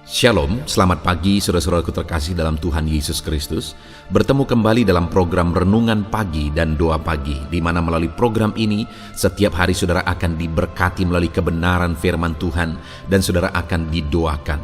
Shalom, selamat pagi saudara-saudaraku terkasih dalam Tuhan Yesus Kristus. Bertemu kembali dalam program Renungan Pagi dan Doa Pagi, di mana melalui program ini setiap hari saudara akan diberkati melalui kebenaran firman Tuhan dan saudara akan didoakan.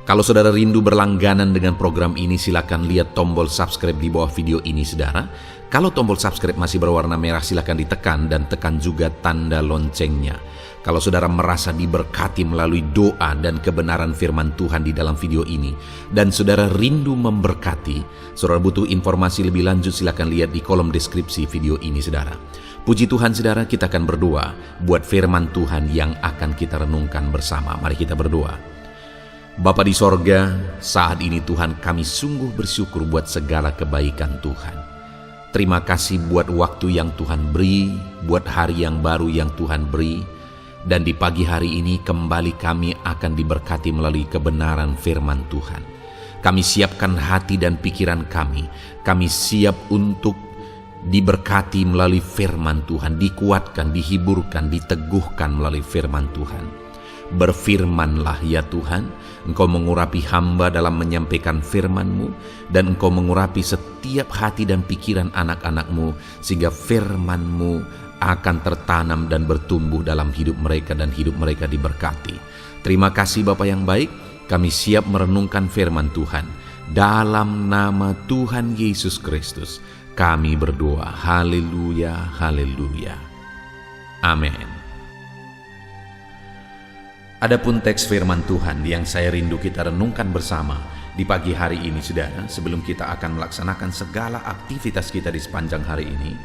Kalau saudara rindu berlangganan dengan program ini, silakan lihat tombol subscribe di bawah video ini saudara. Kalau tombol subscribe masih berwarna merah, silakan ditekan dan tekan juga tanda loncengnya. Kalau saudara merasa diberkati melalui doa dan kebenaran firman Tuhan di dalam video ini, dan saudara rindu memberkati, saudara butuh informasi lebih lanjut, silakan lihat di kolom deskripsi video ini saudara. Puji Tuhan saudara, kita akan berdoa buat firman Tuhan yang akan kita renungkan bersama. Mari kita berdoa. Bapa di sorga, saat ini Tuhan kami sungguh bersyukur buat segala kebaikan Tuhan. Terima kasih buat waktu yang Tuhan beri, buat hari yang baru yang Tuhan beri. Dan di pagi hari ini kembali kami akan diberkati melalui kebenaran firman Tuhan. Kami siapkan hati dan pikiran kami. Kami siap untuk diberkati melalui firman Tuhan, dikuatkan, dihiburkan, diteguhkan melalui firman Tuhan. Berfirmanlah ya Tuhan, Engkau mengurapi hamba dalam menyampaikan firman-Mu, dan Engkau mengurapi setiap hati dan pikiran anak-anak-Mu, sehingga firman-Mu akan tertanam dan bertumbuh dalam hidup mereka dan hidup mereka diberkati. Terima kasih Bapa yang baik, kami siap merenungkan firman Tuhan. Dalam nama Tuhan Yesus Kristus, kami berdoa. Haleluya, haleluya. Amin. Adapun teks firman Tuhan yang saya rindu kita renungkan bersama di pagi hari ini saudara, sebelum kita akan melaksanakan segala aktivitas kita di sepanjang hari ini,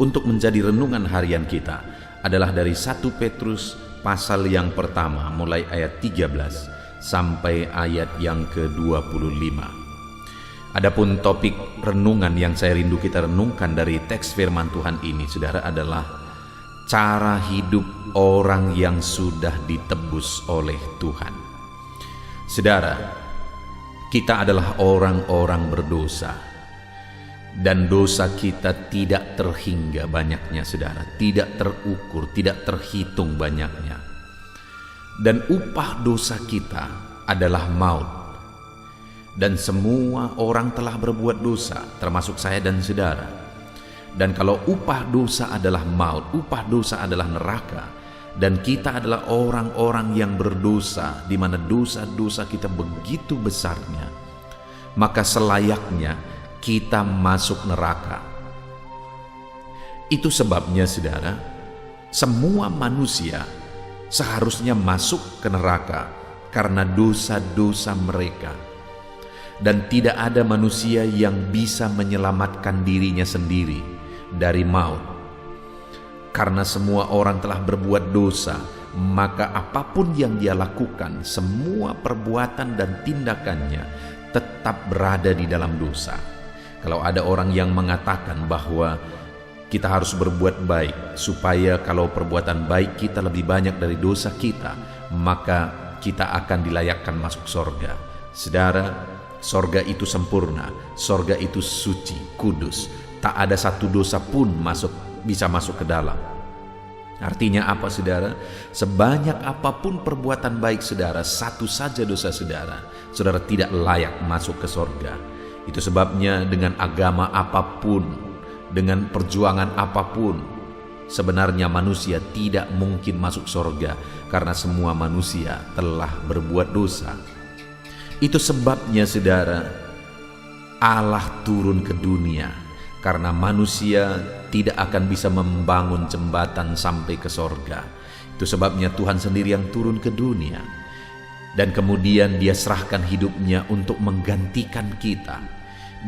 untuk menjadi renungan harian kita adalah dari 1 Petrus pasal yang pertama mulai ayat 13 sampai ayat yang ke-25. Adapun topik renungan yang saya rindu kita renungkan dari teks firman Tuhan ini saudara adalah cara hidup orang yang sudah ditebus oleh Tuhan. Saudara, kita adalah orang-orang berdosa. Dan dosa kita tidak terhingga banyaknya saudara, tidak terukur, tidak terhitung banyaknya. Dan upah dosa kita adalah maut. Dan semua orang telah berbuat dosa, termasuk saya dan saudara. Dan kalau upah dosa adalah maut, upah dosa adalah neraka, dan kita adalah orang-orang yang berdosa, di mana dosa-dosa kita begitu besarnya, maka selayaknya kita masuk neraka. Itu sebabnya saudara, semua manusia seharusnya masuk ke neraka karena dosa-dosa mereka. Dan tidak ada manusia yang bisa menyelamatkan dirinya sendiri dari maut. Karena semua orang telah berbuat dosa, maka apapun yang dia lakukan, semua perbuatan dan tindakannya tetap berada di dalam dosa. Kalau ada orang yang mengatakan bahwa kita harus berbuat baik supaya kalau perbuatan baik kita lebih banyak dari dosa kita, maka kita akan dilayakkan masuk sorga. Saudara, sorga itu sempurna, sorga itu suci, kudus. Tak ada satu dosa pun bisa masuk ke dalam. Artinya apa saudara? Sebanyak apapun perbuatan baik saudara, satu saja dosa saudara, saudara tidak layak masuk ke sorga. Itu sebabnya dengan agama apapun, dengan perjuangan apapun, sebenarnya manusia tidak mungkin masuk sorga karena semua manusia telah berbuat dosa. Itu sebabnya saudara, Allah turun ke dunia karena manusia tidak akan bisa membangun jembatan sampai ke sorga. Itu sebabnya Tuhan sendiri yang turun ke dunia, dan kemudian Dia serahkan hidupnya untuk menggantikan kita.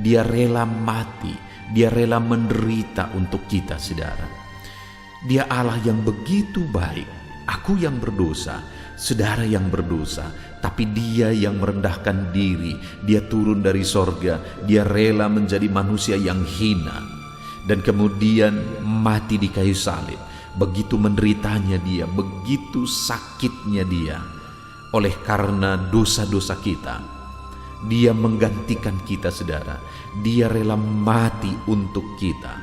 Dia rela mati, Dia rela menderita untuk kita saudara. Dia Allah yang begitu baik. Aku yang berdosa, saudara yang berdosa, tapi Dia yang merendahkan diri. Dia turun dari sorga, Dia rela menjadi manusia yang hina, dan kemudian mati di kayu salib. Begitu menderitanya Dia, begitu sakitnya Dia, oleh karena dosa-dosa kita. Dia menggantikan kita saudara. Dia rela mati untuk kita.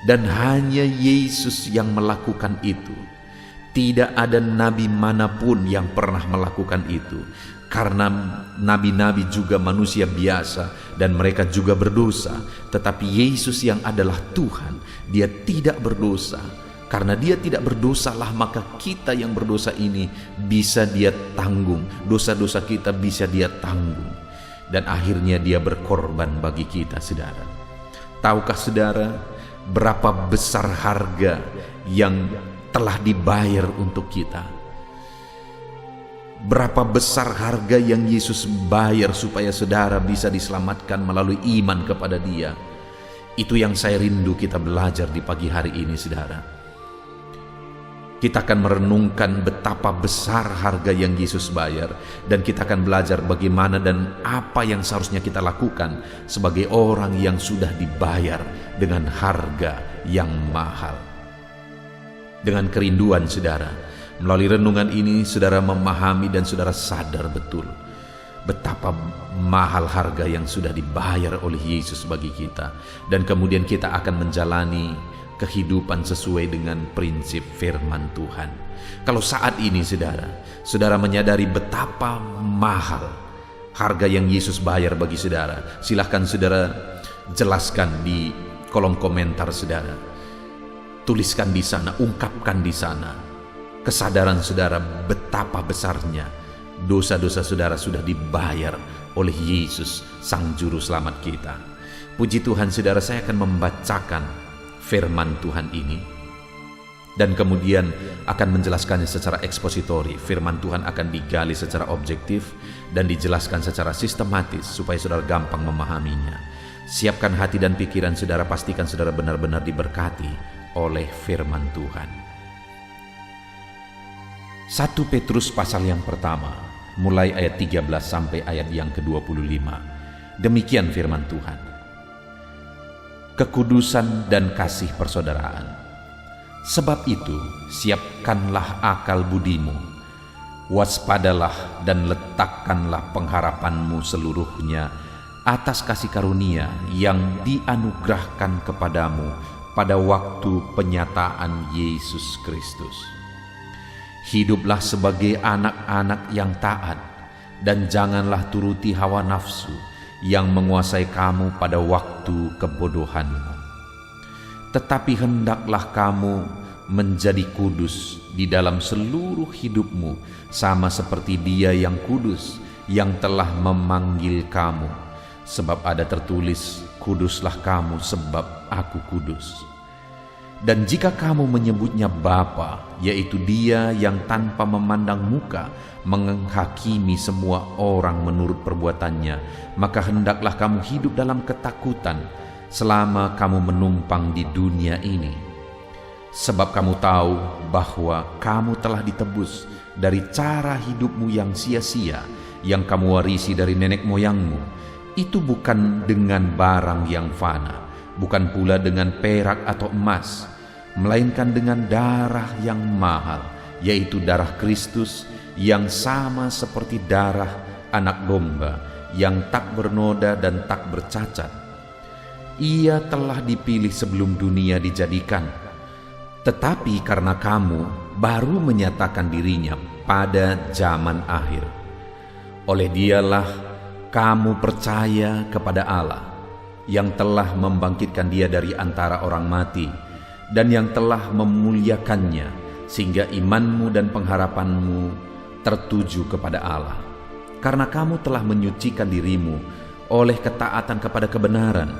Dan hanya Yesus yang melakukan itu. Tidak ada nabi manapun yang pernah melakukan itu, karena nabi-nabi juga manusia biasa dan mereka juga berdosa. Tetapi Yesus yang adalah Tuhan, dia tidak berdosa. Karena dia tidak berdosalah, maka kita yang berdosa ini bisa dia tanggung. Dosa-dosa kita bisa dia tanggung. Dan akhirnya dia berkorban bagi kita, saudara. Tahukah saudara berapa besar harga yang telah dibayar untuk kita? Berapa besar harga yang Yesus bayar supaya saudara bisa diselamatkan melalui iman kepada Dia. Itu yang saya rindu kita belajar di pagi hari ini, saudara. Kita akan merenungkan betapa besar harga yang Yesus bayar, dan kita akan belajar bagaimana dan apa yang seharusnya kita lakukan sebagai orang yang sudah dibayar dengan harga yang mahal. Dengan kerinduan, saudara, melalui renungan ini saudara memahami dan saudara sadar betul betapa mahal harga yang sudah dibayar oleh Yesus bagi kita. Dan kemudian kita akan menjalani kehidupan sesuai dengan prinsip firman Tuhan. Kalau saat ini saudara menyadari betapa mahal harga yang Yesus bayar bagi saudara, silahkan saudara jelaskan di kolom komentar saudara. Tuliskan di sana, ungkapkan di sana kesadaran saudara betapa besarnya dosa-dosa saudara sudah dibayar oleh Yesus, Sang Juru Selamat kita. Puji Tuhan, saudara, saya akan membacakan firman Tuhan ini dan kemudian akan menjelaskannya secara ekspositori. Firman Tuhan akan digali secara objektif dan dijelaskan secara sistematis supaya saudara gampang memahaminya. Siapkan hati dan pikiran saudara, pastikan saudara benar-benar diberkati oleh firman Tuhan. 1 Petrus pasal yang pertama, mulai ayat 13 sampai ayat yang ke-25. Demikian firman Tuhan. Kekudusan dan kasih persaudaraan. Sebab itu, siapkanlah akal budimu, waspadalah dan letakkanlah pengharapanmu seluruhnya atas kasih karunia yang dianugerahkan kepadamu pada waktu penyataan Yesus Kristus. Hiduplah sebagai anak-anak yang taat, dan janganlah turuti hawa nafsu yang menguasai kamu pada waktu kebodohanmu. Tetapi hendaklah kamu menjadi kudus di dalam seluruh hidupmu, sama seperti Dia yang kudus, yang telah memanggil kamu. Sebab ada tertulis, kuduslah kamu sebab aku kudus. Dan jika kamu menyebutnya Bapa, yaitu Dia yang tanpa memandang muka menghakimi semua orang menurut perbuatannya, maka hendaklah kamu hidup dalam ketakutan selama kamu menumpang di dunia ini. Sebab kamu tahu bahwa kamu telah ditebus dari cara hidupmu yang sia-sia, yang kamu warisi dari nenek moyangmu. Itu bukan dengan barang yang fana, bukan pula dengan perak atau emas, melainkan dengan darah yang mahal, yaitu darah Kristus, yang sama seperti darah anak domba, yang tak bernoda dan tak bercacat. Ia telah dipilih sebelum dunia dijadikan, tetapi karena kamu baru menyatakan dirinya pada zaman akhir. Oleh Dialah kamu percaya kepada Allah, yang telah membangkitkan Dia dari antara orang mati, dan yang telah memuliakannya, sehingga imanmu dan pengharapanmu tertuju kepada Allah. Karena kamu telah menyucikan dirimu oleh ketaatan kepada kebenaran,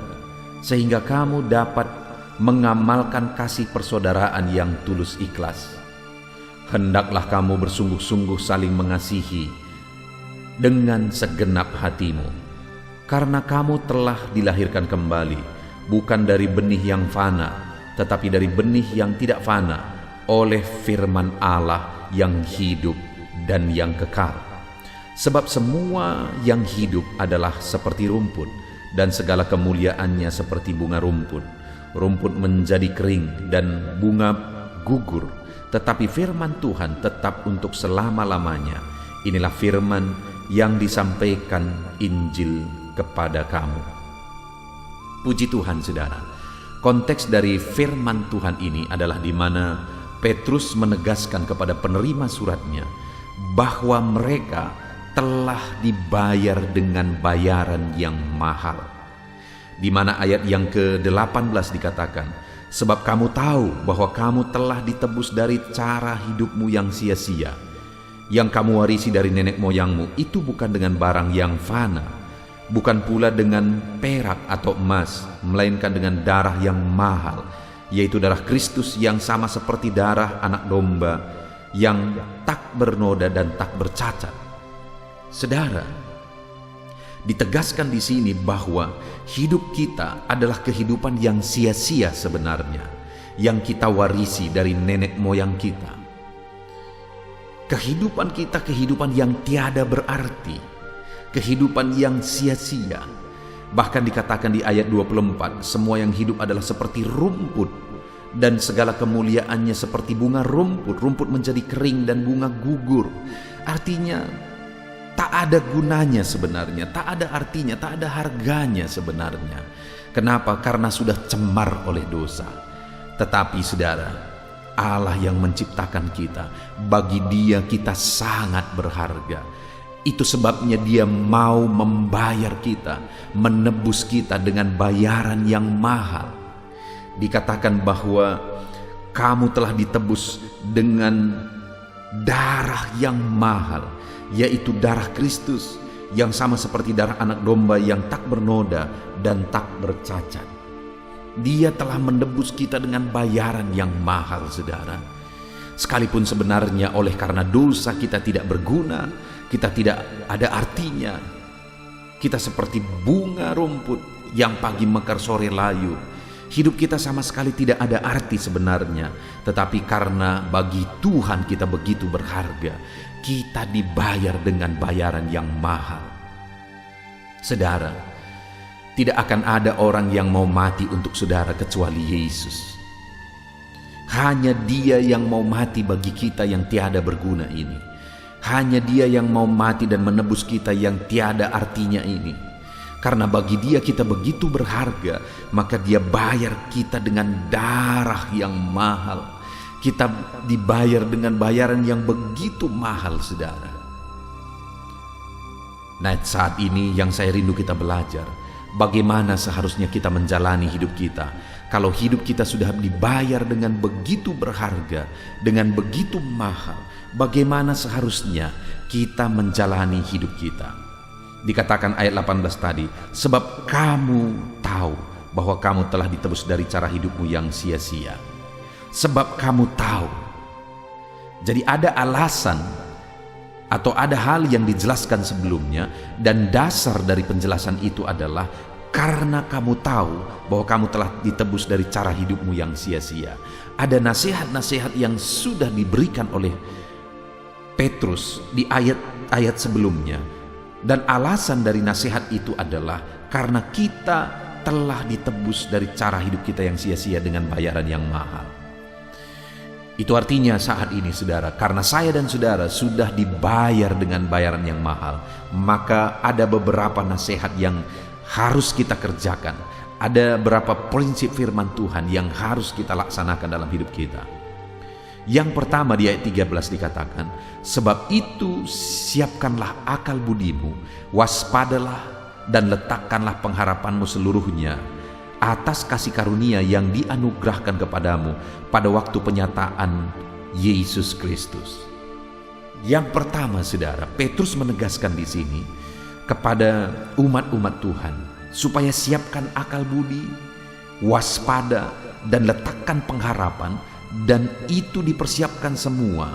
sehingga kamu dapat mengamalkan kasih persaudaraan yang tulus ikhlas. Hendaklah kamu bersungguh-sungguh saling mengasihi dengan segenap hatimu, karena kamu telah dilahirkan kembali, bukan dari benih yang fana, tetapi dari benih yang tidak fana, oleh firman Allah yang hidup dan yang kekal. Sebab semua yang hidup adalah seperti rumput, dan segala kemuliaannya seperti bunga rumput. Rumput menjadi kering dan bunga gugur, tetapi firman Tuhan tetap untuk selama-lamanya. Inilah firman yang disampaikan Injil kepada kamu. Puji Tuhan, saudara. Konteks dari firman Tuhan ini adalah di mana Petrus menegaskan kepada penerima suratnya bahwa mereka telah dibayar dengan bayaran yang mahal. Di mana ayat yang ke-18 dikatakan, sebab kamu tahu bahwa kamu telah ditebus dari cara hidupmu yang sia-sia, yang kamu warisi dari nenek moyangmu, itu bukan dengan barang yang fana, bukan pula dengan perak atau emas, melainkan dengan darah yang mahal, yaitu darah Kristus yang sama seperti darah anak domba yang tak bernoda dan tak bercacat. Saudara, ditegaskan di sini bahwa hidup kita adalah kehidupan yang sia-sia sebenarnya, yang kita warisi dari nenek moyang kita. Kehidupan kita kehidupan yang tiada berarti, kehidupan yang sia-sia. Bahkan dikatakan di ayat 24, semua yang hidup adalah seperti rumput, dan segala kemuliaannya seperti bunga rumput. Rumput menjadi kering dan bunga gugur. Artinya tak ada gunanya sebenarnya, tak ada artinya, tak ada harganya sebenarnya. Kenapa? Karena sudah cemar oleh dosa. Tetapi saudara, Allah yang menciptakan kita, bagi Dia kita sangat berharga. Itu sebabnya Dia mau membayar kita, menebus kita dengan bayaran yang mahal. Dikatakan bahwa kamu telah ditebus dengan darah yang mahal, yaitu darah Kristus yang sama seperti darah anak domba yang tak bernoda dan tak bercacat. Dia telah menebus kita dengan bayaran yang mahal, saudara. Sekalipun sebenarnya oleh karena dosa kita tidak berguna, kita tidak ada artinya. Kita seperti bunga rumput yang pagi mekar sore layu. Hidup kita sama sekali tidak ada arti sebenarnya. Tetapi karena bagi Tuhan kita begitu berharga, kita dibayar dengan bayaran yang mahal. Saudara, tidak akan ada orang yang mau mati untuk saudara kecuali Yesus. Hanya Dia yang mau mati bagi kita yang tiada berguna ini. Hanya Dia yang mau mati dan menebus kita yang tiada artinya ini. Karena bagi Dia kita begitu berharga, maka Dia bayar kita dengan darah yang mahal. Kita dibayar dengan bayaran yang begitu mahal, saudara. Nah, saat ini yang saya rindu kita belajar, bagaimana seharusnya kita menjalani hidup kita. Kalau hidup kita sudah dibayar dengan begitu berharga, dengan begitu mahal, bagaimana seharusnya kita menjalani hidup kita. Dikatakan ayat 18 tadi, sebab kamu tahu bahwa kamu telah ditebus dari cara hidupmu yang sia-sia. Sebab kamu tahu. Jadi ada alasan atau ada hal yang dijelaskan sebelumnya, dan dasar dari penjelasan itu adalah karena kamu tahu bahwa kamu telah ditebus dari cara hidupmu yang sia-sia. Ada nasihat-nasihat yang sudah diberikan oleh Petrus di ayat-ayat sebelumnya. Dan alasan dari nasihat itu adalah karena kita telah ditebus dari cara hidup kita yang sia-sia dengan bayaran yang mahal. Itu artinya saat ini, saudara, karena saya dan saudara sudah dibayar dengan bayaran yang mahal, maka ada beberapa nasihat yang harus kita kerjakan. Ada beberapa prinsip firman Tuhan yang harus kita laksanakan dalam hidup kita. Yang pertama di ayat 13 dikatakan, sebab itu siapkanlah akal budimu, waspadalah dan letakkanlah pengharapanmu seluruhnya atas kasih karunia yang dianugerahkan kepadamu pada waktu penyataan Yesus Kristus. Yang pertama, saudara, Petrus menegaskan di sini kepada umat-umat Tuhan supaya siapkan akal budi, waspada dan letakkan pengharapan. Dan itu dipersiapkan semua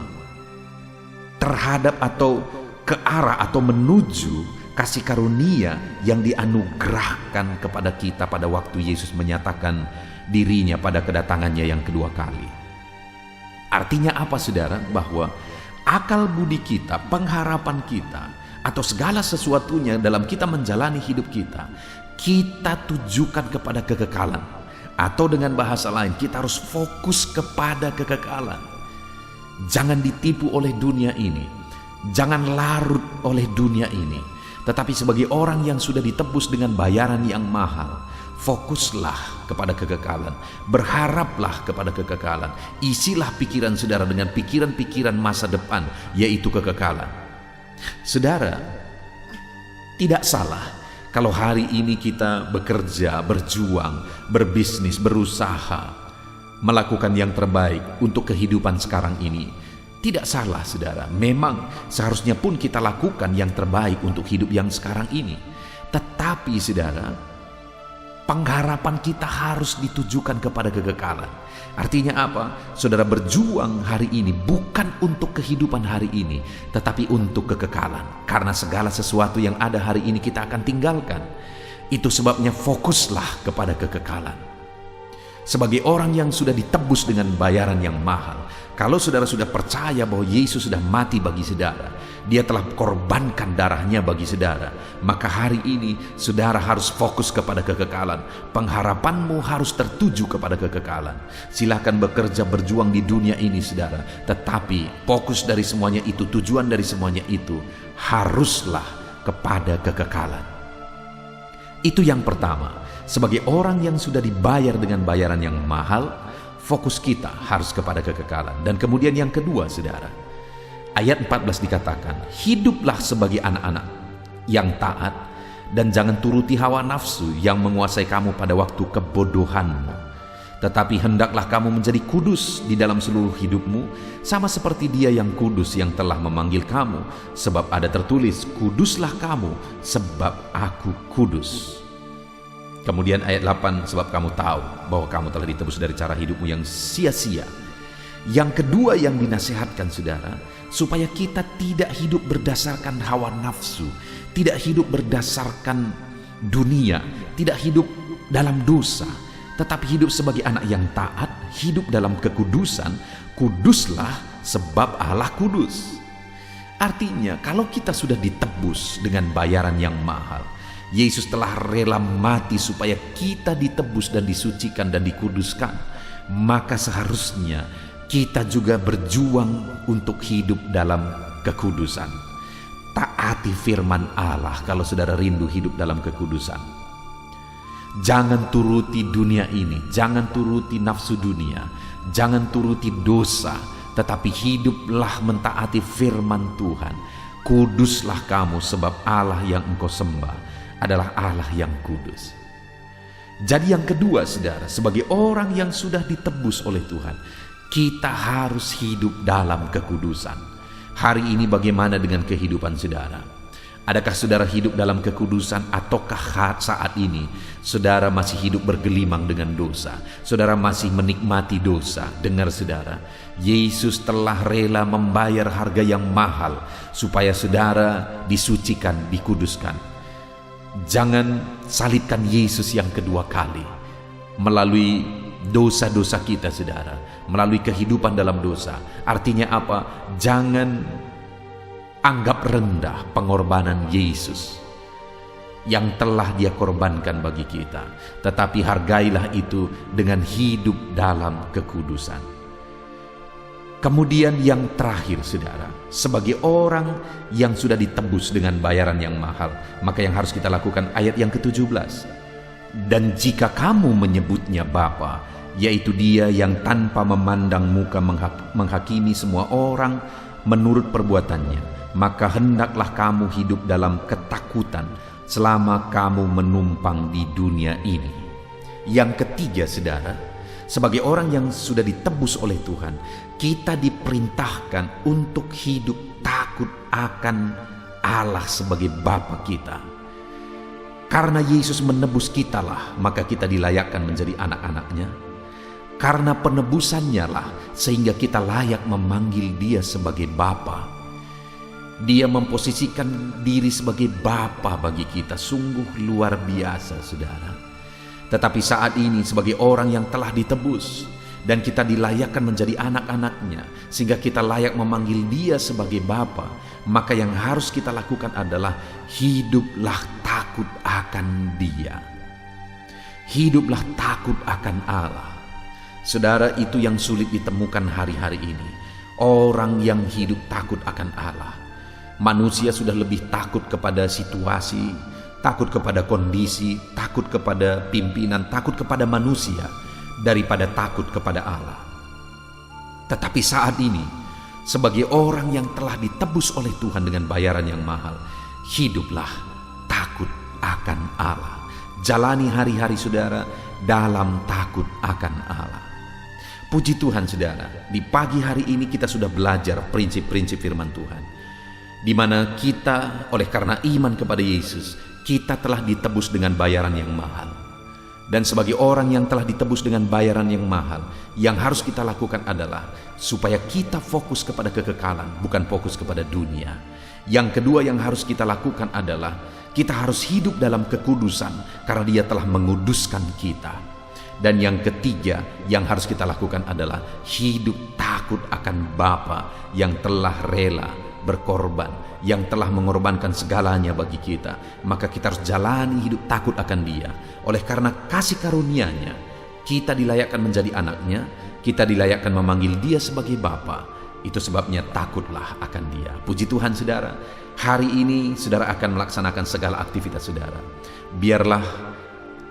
terhadap atau ke arah atau menuju kasih karunia yang dianugerahkan kepada kita pada waktu Yesus menyatakan dirinya pada kedatangannya yang kedua kali. Artinya apa, saudara? Bahwa akal budi kita, pengharapan kita, atau segala sesuatunya dalam kita menjalani hidup kita, kita tujukan kepada kekekalan. Atau dengan bahasa lain, kita harus fokus kepada kekekalan. Jangan ditipu oleh dunia ini, jangan larut oleh dunia ini. Tetapi sebagai orang yang sudah ditebus dengan bayaran yang mahal, Fokuslah kepada kekekalan, berharaplah kepada kekekalan. Isilah pikiran saudara dengan pikiran-pikiran masa depan, yaitu kekekalan. Saudara, tidak salah kalau hari ini kita bekerja, berjuang, berbisnis, berusaha, melakukan yang terbaik untuk kehidupan sekarang ini. Tidak salah saudara, memang seharusnya pun kita lakukan yang terbaik untuk hidup yang sekarang ini. Tetapi saudara, pengharapan kita harus ditujukan kepada kekekalan. Artinya apa? Saudara berjuang hari ini bukan untuk kehidupan hari ini, tetapi untuk kekekalan. Karena segala sesuatu yang ada hari ini kita akan tinggalkan. Itu sebabnya fokuslah kepada kekekalan. Sebagai orang yang sudah ditebus dengan bayaran yang mahal, kalau saudara sudah percaya bahwa Yesus sudah mati bagi saudara, Dia telah korbankan darahnya bagi saudara, maka hari ini saudara harus fokus kepada kekekalan. Pengharapanmu harus tertuju kepada kekekalan. Silahkan bekerja berjuang di dunia ini saudara, tetapi fokus dari semuanya itu, tujuan dari semuanya itu haruslah kepada kekekalan. Itu yang pertama. Sebagai orang yang sudah dibayar dengan bayaran yang mahal, fokus kita harus kepada kekekalan. Dan kemudian yang kedua saudara, ayat 14 dikatakan, hiduplah sebagai anak-anak yang taat dan jangan turuti hawa nafsu yang menguasai kamu pada waktu kebodohanmu. Tetapi hendaklah kamu menjadi kudus di dalam seluruh hidupmu, sama seperti Dia yang kudus yang telah memanggil kamu. Sebab ada tertulis, kuduslah kamu sebab aku kudus. Kemudian ayat 8, sebab kamu tahu bahwa kamu telah ditebus dari cara hidupmu yang sia-sia. Yang kedua yang dinasihatkan saudara, supaya kita tidak hidup berdasarkan hawa nafsu, tidak hidup berdasarkan dunia, tidak hidup dalam dosa, tetapi hidup sebagai anak yang taat, hidup dalam kekudusan. Kuduslah sebab Allah kudus. Artinya kalau kita sudah ditebus dengan bayaran yang mahal, Yesus telah rela mati supaya kita ditebus dan disucikan dan dikuduskan, maka seharusnya kita juga berjuang untuk hidup dalam kekudusan. Taati firman Allah kalau saudara rindu hidup dalam kekudusan. Jangan turuti dunia ini, jangan turuti nafsu dunia, jangan turuti dosa, tetapi hiduplah mentaati firman Tuhan. Kuduslah kamu sebab Allah yang engkau sembah adalah Allah yang kudus. Jadi yang kedua saudara, sebagai orang yang sudah ditebus oleh Tuhan, kita harus hidup dalam kekudusan. Hari ini bagaimana dengan kehidupan saudara? Adakah saudara hidup dalam kekudusan, ataukah saat ini saudara masih hidup bergelimang dengan dosa? Saudara masih menikmati dosa. Dengar saudara, Yesus telah rela membayar harga yang mahal supaya saudara disucikan, dikuduskan. Jangan salibkan Yesus yang kedua kali melalui dosa-dosa kita saudara, melalui kehidupan dalam dosa. Artinya apa? Jangan anggap rendah pengorbanan Yesus yang telah Dia korbankan bagi kita, tetapi hargailah itu dengan hidup dalam kekudusan. Kemudian yang terakhir saudara, sebagai orang yang sudah ditebus dengan bayaran yang mahal, maka yang harus kita lakukan ayat yang ke-17. Dan jika kamu menyebutnya Bapa, yaitu Dia yang tanpa memandang muka menghakimi semua orang menurut perbuatannya, maka hendaklah kamu hidup dalam ketakutan selama kamu menumpang di dunia ini. Yang ketiga saudara, sebagai orang yang sudah ditebus oleh Tuhan, kita diperintahkan untuk hidup takut akan Allah sebagai Bapa kita. Karena Yesus menebus kitalah, maka kita dilayakkan menjadi anak-anaknya. Karena penebusannya lah, sehingga kita layak memanggil Dia sebagai Bapa. Dia memposisikan diri sebagai Bapa bagi kita. Sungguh luar biasa saudara. Tetapi saat ini sebagai orang yang telah ditebus dan kita dilayakkan menjadi anak-anaknya, sehingga kita layak memanggil Dia sebagai Bapa, maka yang harus kita lakukan adalah hiduplah takut akan Dia. Hiduplah takut akan Allah. Saudara, itu yang sulit ditemukan hari-hari ini. Orang yang hidup takut akan Allah. Manusia sudah lebih takut kepada situasi, takut kepada kondisi, takut kepada pimpinan, takut kepada manusia, daripada takut kepada Allah. Tetapi saat ini, sebagai orang yang telah ditebus oleh Tuhan dengan bayaran yang mahal, hiduplah takut akan Allah. Jalani hari-hari saudara dalam takut akan Allah. Puji Tuhan saudara, di pagi hari ini kita sudah belajar prinsip-prinsip firman Tuhan, di mana kita oleh karena iman kepada Yesus, kita telah ditebus dengan bayaran yang mahal. Dan sebagai orang yang telah ditebus dengan bayaran yang mahal, yang harus kita lakukan adalah supaya kita fokus kepada kekekalan, bukan fokus kepada dunia. Yang kedua yang harus kita lakukan adalah kita harus hidup dalam kekudusan, karena Dia telah menguduskan kita. Dan yang ketiga yang harus kita lakukan adalah hidup takut akan Bapa yang telah rela berkorban, yang telah mengorbankan segalanya bagi kita. Maka kita harus jalani hidup takut akan Dia. Oleh karena kasih karunia-Nya, kita dilayakkan menjadi anak-Nya, kita dilayakkan memanggil Dia sebagai Bapa. Itu sebabnya takutlah akan Dia. Puji Tuhan saudara, hari ini saudara akan melaksanakan segala aktivitas saudara. Biarlah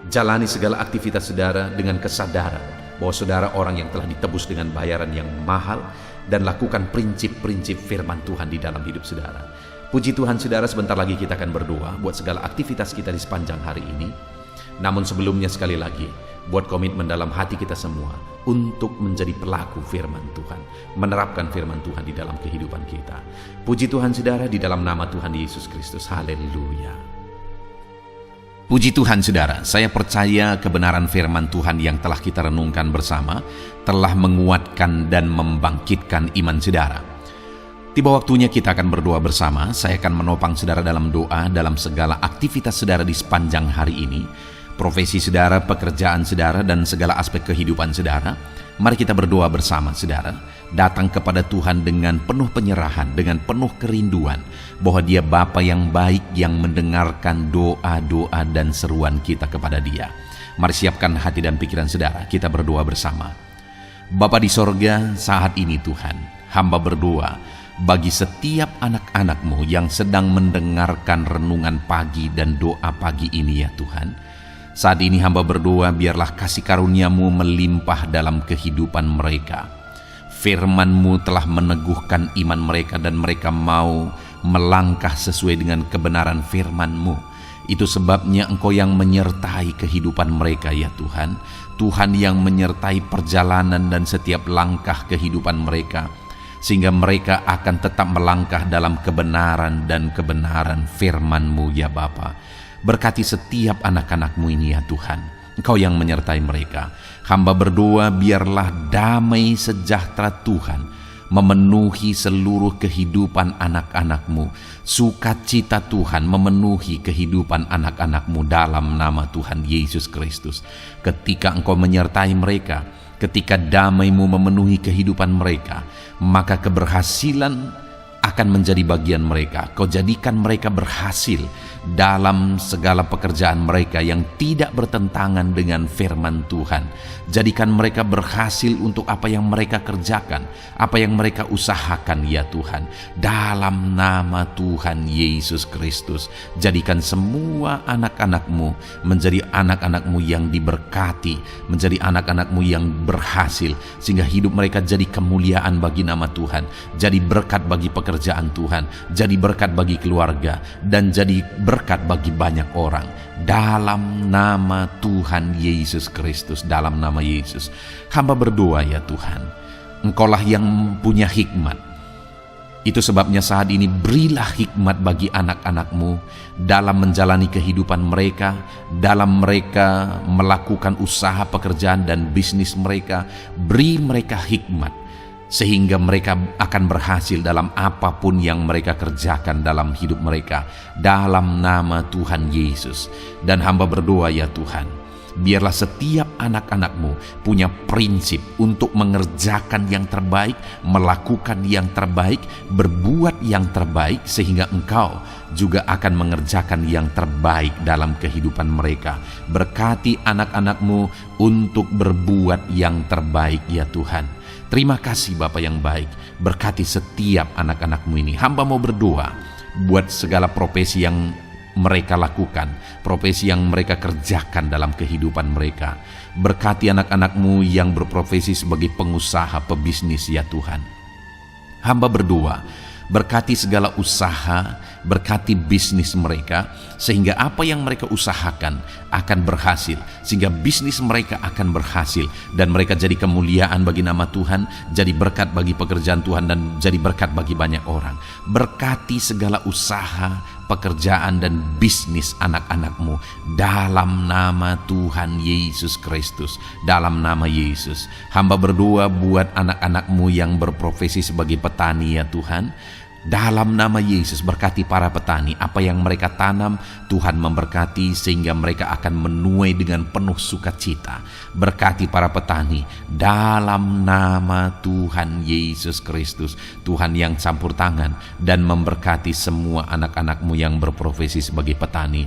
jalani segala aktivitas saudara dengan kesadaran bahwa saudara orang yang telah ditebus dengan bayaran yang mahal, dan lakukan prinsip-prinsip firman Tuhan di dalam hidup saudara. Puji Tuhan saudara, sebentar lagi kita akan berdoa buat segala aktivitas kita di sepanjang hari ini. Namun sebelumnya sekali lagi, buat komitmen dalam hati kita semua untuk menjadi pelaku firman Tuhan, menerapkan firman Tuhan di dalam kehidupan kita. Puji Tuhan saudara, di dalam nama Tuhan Yesus Kristus. Haleluya. Puji Tuhan saudara, saya percaya kebenaran firman Tuhan yang telah kita renungkan bersama telah menguatkan dan membangkitkan iman saudara. Tiba waktunya kita akan berdoa bersama. Saya akan menopang saudara dalam doa dalam segala aktivitas saudara di sepanjang hari ini, profesi saudara, pekerjaan saudara, dan segala aspek kehidupan saudara. Mari kita berdoa bersama saudara, datang kepada Tuhan dengan penuh penyerahan, dengan penuh kerinduan bahwa Dia Bapa yang baik yang mendengarkan doa-doa dan seruan kita kepada Dia. Mari siapkan hati dan pikiran saudara, kita berdoa bersama. Bapa di sorga, saat ini Tuhan, hamba berdoa bagi setiap anak-anak-Mu yang sedang mendengarkan renungan pagi dan doa pagi ini ya Tuhan. Saat ini hamba berdoa, biarlah kasih karunia-Mu melimpah dalam kehidupan mereka. Firman-Mu telah meneguhkan iman mereka dan mereka mau melangkah sesuai dengan kebenaran firman-Mu. Itu sebabnya Engkau yang menyertai kehidupan mereka ya Tuhan. Tuhan yang menyertai perjalanan dan setiap langkah kehidupan mereka, sehingga mereka akan tetap melangkah dalam kebenaran dan kebenaran firman-Mu ya Bapa. Berkati setiap anak-anak-Mu ini ya Tuhan. Engkau yang menyertai mereka. Hamba berdoa biarlah damai sejahtera Tuhan memenuhi seluruh kehidupan anak-anak-Mu. Sukacita Tuhan memenuhi kehidupan anak-anak-Mu dalam nama Tuhan Yesus Kristus. Ketika Engkau menyertai mereka, ketika damai-Mu memenuhi kehidupan mereka, maka keberhasilan akan menjadi bagian mereka. Kau jadikan mereka berhasil dalam segala pekerjaan mereka yang tidak bertentangan dengan firman Tuhan. Jadikan mereka berhasil untuk apa yang mereka kerjakan, apa yang mereka usahakan ya Tuhan. Dalam nama Tuhan Yesus Kristus, jadikan semua anak-anak-Mu menjadi anak-anak-Mu yang diberkati, menjadi anak-anak-Mu yang berhasil, sehingga hidup mereka jadi kemuliaan bagi nama Tuhan, jadi berkat bagi pekerjaan Tuhan, jadi berkat bagi keluarga, dan jadi berkat bagi banyak orang. Dalam nama Tuhan Yesus Kristus, dalam nama Yesus, hamba berdoa ya Tuhan, Engkaulah yang punya hikmat. Itu sebabnya saat ini berilah hikmat bagi anak-anak-Mu dalam menjalani kehidupan mereka, dalam mereka melakukan usaha pekerjaan dan bisnis mereka. Beri mereka hikmat, sehingga mereka akan berhasil dalam apapun yang mereka kerjakan dalam hidup mereka, dalam nama Tuhan Yesus. Dan hamba berdoa ya Tuhan, biarlah setiap anak-anak-Mu punya prinsip untuk mengerjakan yang terbaik, melakukan yang terbaik, berbuat yang terbaik, sehingga Engkau juga akan mengerjakan yang terbaik dalam kehidupan mereka. Berkati anak-anak-Mu untuk berbuat yang terbaik ya Tuhan. Terima kasih Bapa yang baik, berkati setiap anak-anak-Mu ini. Hamba mau berdoa buat segala profesi yang mereka lakukan, profesi yang mereka kerjakan dalam kehidupan mereka. Berkati anak-anak-Mu yang berprofesi sebagai pengusaha, pebisnis ya Tuhan. Hamba berdoa, berkati segala usaha, berkati bisnis mereka, sehingga apa yang mereka usahakan akan berhasil, sehingga bisnis mereka akan berhasil, dan mereka jadi kemuliaan bagi nama Tuhan, jadi berkat bagi pekerjaan Tuhan, dan jadi berkat bagi banyak orang. Berkati segala usaha, pekerjaan, dan bisnis anak-anak-Mu dalam nama Tuhan Yesus Kristus. Dalam nama Yesus, hamba berdoa buat anak-anak-Mu yang berprofesi sebagai petani ya Tuhan. Dalam nama Yesus, berkati para petani, apa yang mereka tanam Tuhan memberkati sehingga mereka akan menuai dengan penuh sukacita. Berkati para petani dalam nama Tuhan Yesus Kristus, Tuhan yang campur tangan dan memberkati semua anak-anak-Mu yang berprofesi sebagai petani.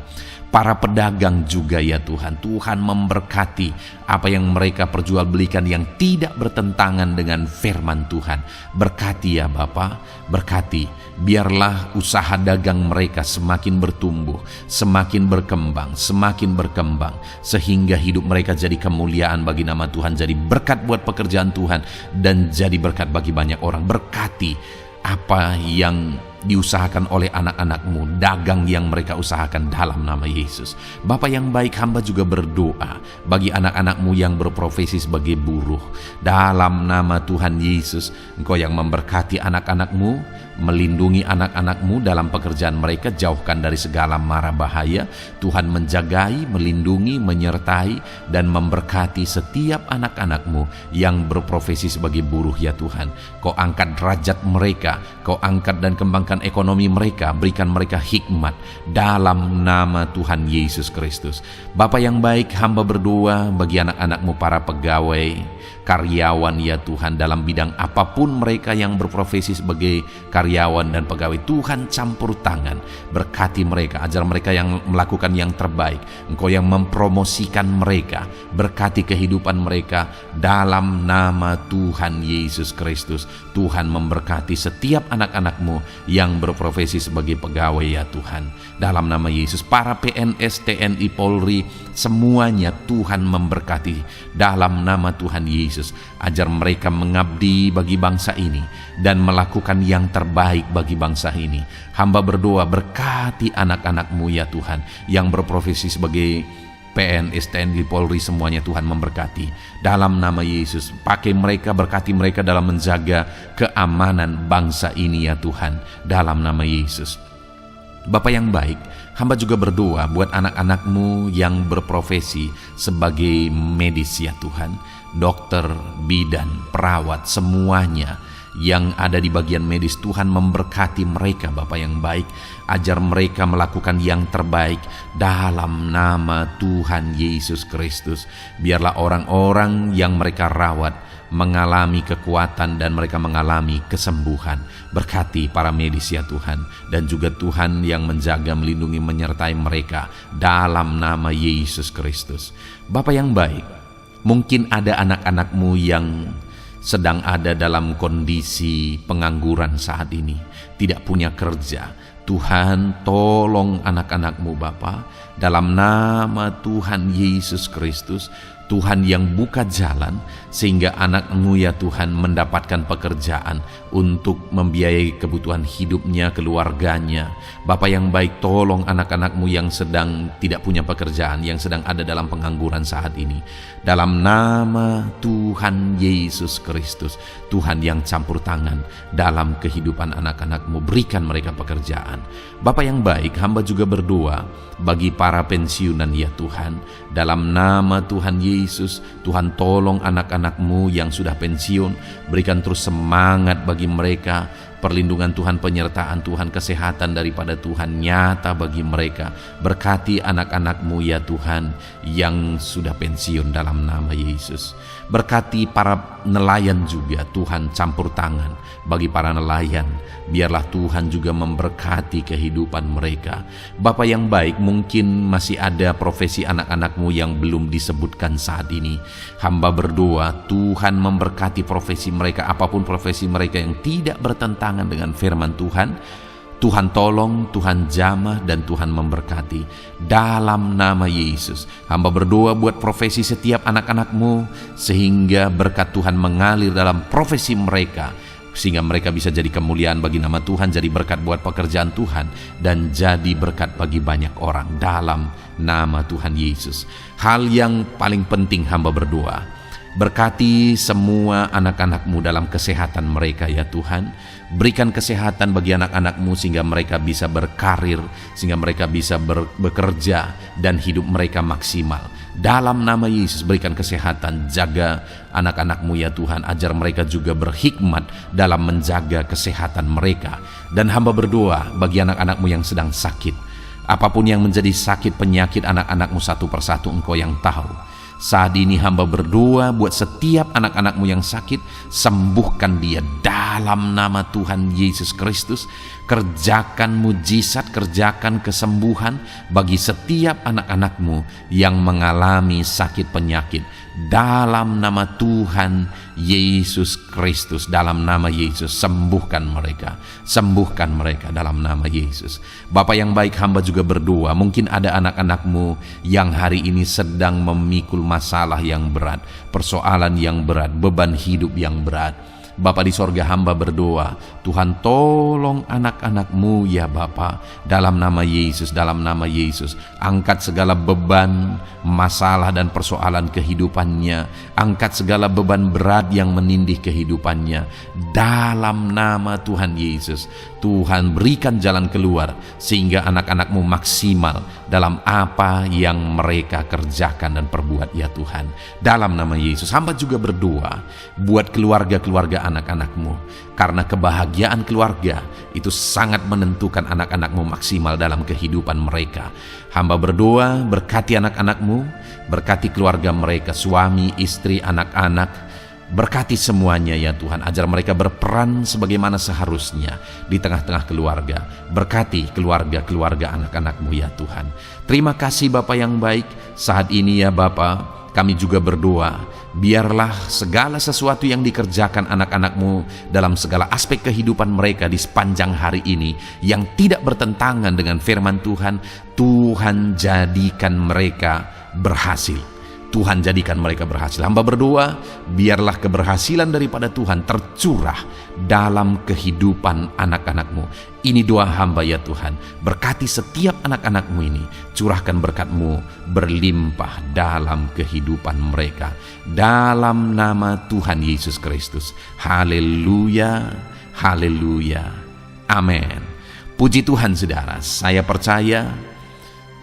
Para pedagang juga ya Tuhan, Tuhan memberkati apa yang mereka perjualbelikan yang tidak bertentangan dengan firman Tuhan. Berkati ya Bapa, berkati, biarlah usaha dagang mereka semakin bertumbuh, semakin berkembang, sehingga hidup mereka jadi kemuliaan bagi nama Tuhan, jadi berkat buat pekerjaan Tuhan, dan jadi berkat bagi banyak orang. Berkati apa yang diusahakan oleh anak-anak-Mu, dagang yang mereka usahakan dalam nama Yesus. Bapa yang baik, hamba juga berdoa bagi anak-anak-Mu yang berprofesi sebagai buruh. Dalam nama Tuhan Yesus, Engkau yang memberkati anak-anak-Mu, melindungi anak-anak-Mu dalam pekerjaan mereka, jauhkan dari segala mara bahaya. Tuhan menjagai, melindungi, menyertai, dan memberkati setiap anak-anak-Mu yang berprofesi sebagai buruh ya Tuhan. Kau angkat derajat mereka, Kau angkat dan kembangkan ekonomi mereka, berikan mereka hikmat dalam nama Tuhan Yesus Kristus. Bapa yang baik, hamba berdoa bagi anak-anak-Mu para pegawai, karyawan ya Tuhan, dalam bidang apapun mereka yang berprofesi sebagai karyawan dan pegawai. Tuhan campur tangan, berkati mereka, ajar mereka yang melakukan yang terbaik. Engkau yang mempromosikan mereka, berkati kehidupan mereka dalam nama Tuhan Yesus Kristus. Tuhan memberkati setiap anak-anak-Mu yang berprofesi sebagai pegawai ya Tuhan. Dalam nama Yesus, para PNS, TNI, Polri, semuanya Tuhan memberkati dalam nama Tuhan Yesus. Ajar mereka mengabdi bagi bangsa ini dan melakukan yang terbaik bagi bangsa ini. Hamba berdoa, berkati anak-anak-Mu ya Tuhan yang berprofesi sebagai PNS, TNI, Polri, semuanya Tuhan memberkati. Dalam nama Yesus, pakai mereka, berkati mereka dalam menjaga keamanan bangsa ini ya Tuhan. Dalam nama Yesus. Bapa yang baik, hamba juga berdoa buat anak-anak-Mu yang berprofesi sebagai medis ya Tuhan. Dokter, bidan, perawat, semuanya yang ada di bagian medis, Tuhan memberkati mereka Bapa yang baik. Ajar mereka melakukan yang terbaik dalam nama Tuhan Yesus Kristus. Biarlah orang-orang yang mereka rawat mengalami kekuatan dan mereka mengalami kesembuhan. Berkati para medis ya Tuhan, dan juga Tuhan yang menjaga, melindungi, menyertai mereka dalam nama Yesus Kristus. Bapa yang baik, mungkin ada anak-anak-Mu yang sedang ada dalam kondisi pengangguran saat ini, tidak punya kerja. Tuhan, tolong anak-anak-Mu Bapa, dalam nama Tuhan Yesus Kristus. Tuhan yang buka jalan sehingga anak-Mu ya Tuhan mendapatkan pekerjaan untuk membiayai kebutuhan hidupnya, keluarganya. Bapa yang baik, tolong anak-anak-Mu yang sedang tidak punya pekerjaan, yang sedang ada dalam pengangguran saat ini. Dalam nama Tuhan Yesus Kristus, Tuhan yang campur tangan dalam kehidupan anak-anak-Mu, berikan mereka pekerjaan. Bapa yang baik, hamba juga berdoa bagi para pensiunan ya Tuhan. Dalam nama Tuhan Yesus, Tuhan tolong anak-anak-Mu yang sudah pensiun, berikan terus semangat bagi mereka. Perlindungan Tuhan, penyertaan Tuhan, kesehatan daripada Tuhan nyata bagi mereka. Berkati anak-anak-Mu ya Tuhan yang sudah pensiun dalam nama Yesus. Berkati para nelayan juga, Tuhan campur tangan bagi para nelayan. Biarlah Tuhan juga memberkati kehidupan mereka. Bapa yang baik, mungkin masih ada profesi anak-anak-Mu yang belum disebutkan saat ini. Hamba berdoa Tuhan memberkati profesi mereka, apapun profesi mereka yang tidak bertentangan dengan firman Tuhan. Tuhan tolong, Tuhan jamah, dan Tuhan memberkati. Dalam nama Yesus, hamba berdoa buat profesi setiap anak-anak-Mu, sehingga berkat Tuhan mengalir dalam profesi mereka, sehingga mereka bisa jadi kemuliaan bagi nama Tuhan, jadi berkat buat pekerjaan Tuhan, dan jadi berkat bagi banyak orang. Dalam nama Tuhan Yesus. Hal yang paling penting hamba berdoa, berkati semua anak-anak-Mu dalam kesehatan mereka ya Tuhan. Berikan kesehatan bagi anak-anak-Mu sehingga mereka bisa berkarir, sehingga mereka bisa bekerja dan hidup mereka maksimal. Dalam nama Yesus berikan kesehatan, jaga anak-anak-Mu ya Tuhan, ajar mereka juga berhikmat dalam menjaga kesehatan mereka. Dan hamba berdoa bagi anak-anak-Mu yang sedang sakit, apapun yang menjadi sakit penyakit anak-anak-Mu satu persatu Engkau yang tahu. Saat ini hamba berdoa buat setiap anak-anak-Mu yang sakit, sembuhkan dia dalam nama Tuhan Yesus Kristus. Kerjakan mujizat, kerjakan kesembuhan bagi setiap anak-anak-Mu yang mengalami sakit penyakit. Dalam nama Tuhan Yesus Kristus, dalam nama Yesus, sembuhkan mereka dalam nama Yesus. Bapa yang baik, hamba juga berdoa, mungkin ada anak-anak-Mu yang hari ini sedang memikul masalah yang berat, persoalan yang berat, beban hidup yang berat. Bapa di sorga, hamba berdoa, Tuhan tolong anak-anak-Mu ya Bapa, dalam nama Yesus, dalam nama Yesus. Angkat segala beban, masalah dan persoalan kehidupannya, angkat segala beban berat yang menindih kehidupannya, dalam nama Tuhan Yesus. Tuhan berikan jalan keluar sehingga anak-anak-Mu maksimal dalam apa yang mereka kerjakan dan perbuat ya Tuhan. Dalam nama Yesus, hamba juga berdoa buat keluarga-keluarga anak-anak-Mu, karena kebahagiaan keluarga itu sangat menentukan anak-anak-Mu maksimal dalam kehidupan mereka. Hamba berdoa, berkati anak-anak-Mu, berkati keluarga mereka, suami, istri, anak-anak, berkati semuanya ya Tuhan, ajar mereka berperan sebagaimana seharusnya di tengah-tengah keluarga. Berkati keluarga-keluarga anak-anak-Mu ya Tuhan. Terima kasih Bapa yang baik. Saat ini ya Bapa, kami juga berdoa, biarlah segala sesuatu yang dikerjakan anak-anak-Mu dalam segala aspek kehidupan mereka di sepanjang hari ini yang tidak bertentangan dengan firman Tuhan, Tuhan jadikan mereka berhasil. Tuhan jadikan mereka berhasil. Hamba berdoa, biarlah keberhasilan daripada Tuhan tercurah dalam kehidupan anak-anak-Mu. Ini doa hamba ya Tuhan. Berkati setiap anak-anak-Mu ini. Curahkan berkat-Mu berlimpah dalam kehidupan mereka. Dalam nama Tuhan Yesus Kristus. Haleluya, haleluya, amin. Puji Tuhan saudara, saya percaya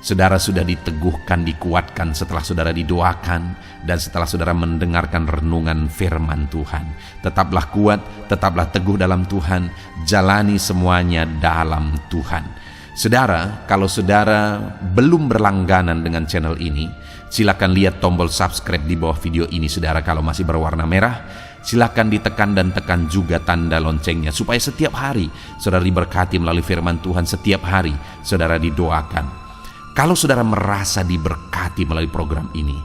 saudara sudah diteguhkan, dikuatkan setelah saudara didoakan dan setelah saudara mendengarkan renungan firman Tuhan. Tetaplah kuat, tetaplah teguh dalam Tuhan, jalani semuanya dalam Tuhan. Saudara, kalau saudara belum berlangganan dengan channel ini, silakan lihat tombol subscribe di bawah video ini. Saudara, kalau masih berwarna merah, silakan ditekan dan tekan juga tanda loncengnya supaya setiap hari saudara diberkati melalui firman Tuhan. Setiap hari saudara didoakan. Kalau saudara merasa diberkati melalui program ini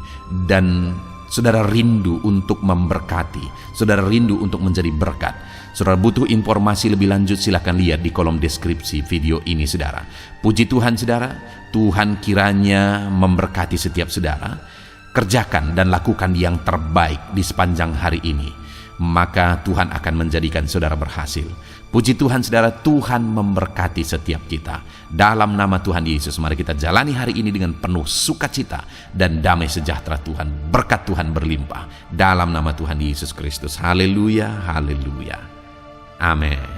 dan saudara rindu untuk memberkati, saudara rindu untuk menjadi berkat, saudara butuh informasi lebih lanjut, silakan lihat di kolom deskripsi video ini saudara. Puji Tuhan saudara, Tuhan kiranya memberkati setiap saudara. Kerjakan dan lakukan yang terbaik di sepanjang hari ini, maka Tuhan akan menjadikan saudara berhasil. Puji Tuhan saudara, Tuhan memberkati setiap kita. Dalam nama Tuhan Yesus, mari kita jalani hari ini dengan penuh sukacita dan damai sejahtera Tuhan. Berkat Tuhan berlimpah. Dalam nama Tuhan Yesus Kristus. Haleluya, haleluya. Amin.